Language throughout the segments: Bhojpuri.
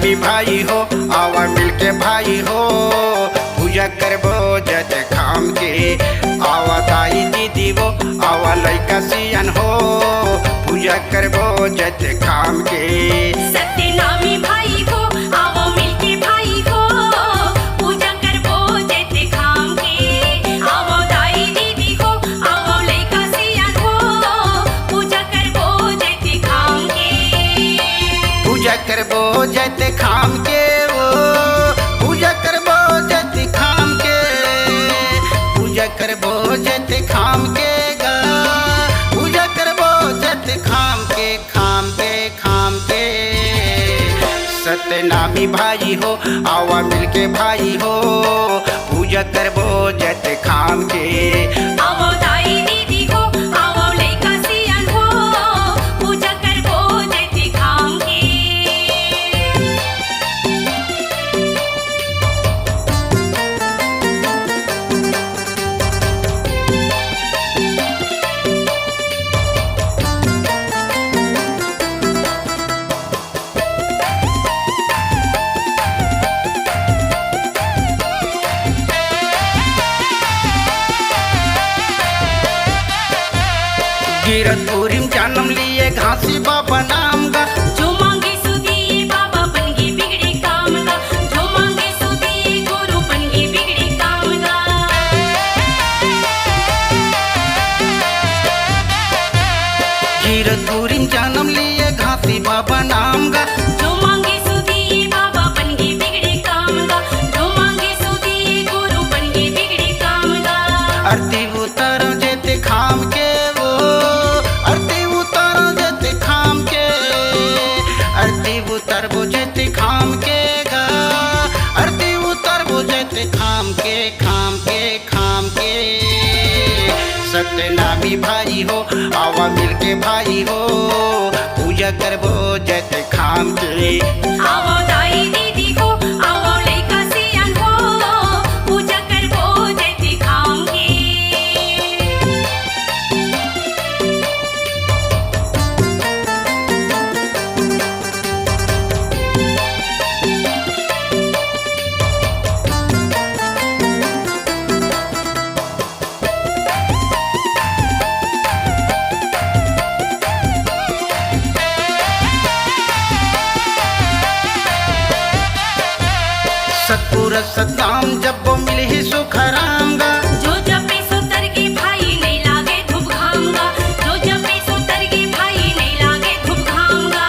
नामी भाई हो, आवा मिलके भाई हो, पूजा करबो जत खाम के। आवा दाई दीदी वो, आवा लइका सियन हो, पूजा करबो जत खाम के। सत्य नामी भाई हो, आवो मिलके भाई हो, पूजा करबो जत खाम के। आवो दाई दीदी हो, आवो लइका सियन हो, पूजा करबो जत खाम के। पूजा करबो जत खाम के वो, पूजा करबो जत खाम के, पूजा करबो जत खाम के गा, पूजा करबो जत खाम के, खाम के खाम के। सतनामी भाई हो, आवा मिलके भाई हो, पूजा करबो जत खाम के। आवो दाई दीदी हो, आवो लइका सियन हो, पूजा करबो जत खाम के। गिरतपुरी जन्म लिए घासी बाबा नाम गा, जो मांगे सो दिए बाबा बन गए बिगड़े काम का। जो मांगे सो दिए गुरु बन गए बिगड़े काम का। गिरतपुरी जन्म लिए घासी बाबा नाम गा, जो मांगे सो दिए बाबा बन गए बिगड़े काम का। जो मांगे सो दिए गुरु बन गए बिगड़े काम का। आरती उतारो जते खाम के वो, आरती उतारो जते खाम के, आरती उतारबो जते खाम के गा, आरती उतारबो जते खाम के, खाम के खाम के। सत्यनामी भाई हो, आवा मिलके भाई हो, पूजा करबो जते खाम के। आवो दाई दीदी हो, आवो लइका सियन हो, पूजा करबो जत खाम के। सतपुर सतनाम जब मिले ही सुख राम गा, जो जपे सो तरगे भाई नहीं लागे धूप घाम गा। जो जपे सो तरगे भाई नहीं लागे धूप घाम गा।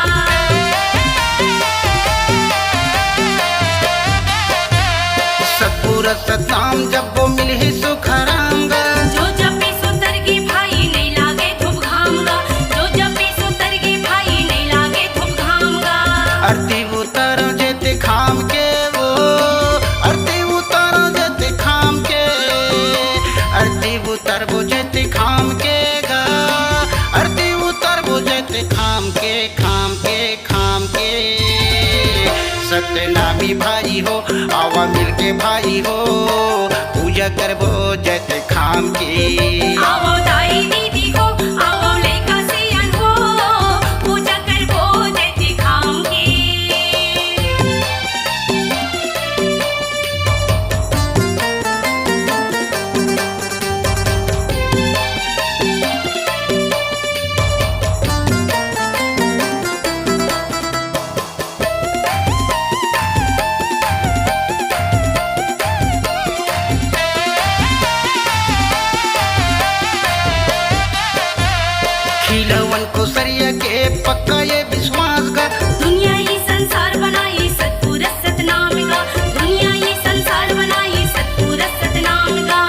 सतपुर सतनाम जब मिले ही सुख राम गा, जो जपे सो तरगे भाई नहीं लागे धूप घाम गा। जो जपे सो तरगे भाई नहीं लागे धूप घाम गा। आरती उतारो जते खाम के वो, आरती उतारो जते खाम के, आरती उतारबो जते खाम के गा, आरती उतारबो जते खाम के, खाम के खाम के। सत्यनामी भाई हो, आवा मिलके भाई हो, पूजा करबो जते खाम के। आवो दाई दीदी हो, आवो लइका सियन हो, पूजा करबो जत खाम के। खिलवन को सरिया के पक्का ये विश्वास गा, दुनिया ये संसार बनाई सतपुर सतनाम का। दुनिया ये संसार बनाई सतपुर सतनाम का।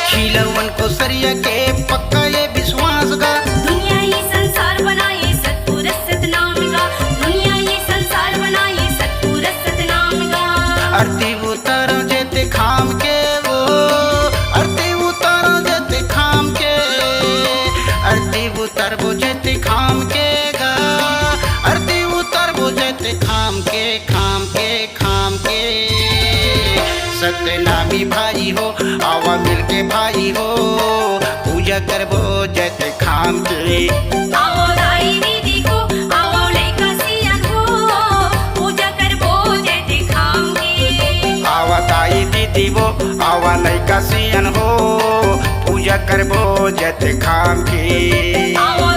खिलवन को सरिया के पक्का ये विश्वास गा, दुनिया ये संसार बनाई सतपुर सतनाम का। दुनिया ये संसार बनाई सतपुर सतनाम का। आरती उतारो जते खाम के वो, आरती उतारो जते खाम के, आरती उतारबो जते खाम के गा, आरती उतारबो जते खाम के, खाम के खाम के। सत्यनामी भाई हो, आवा मिलके भाई हो, पूजा करबो जते खाम के। सियन हो पूजा करबो जत खाम के आवो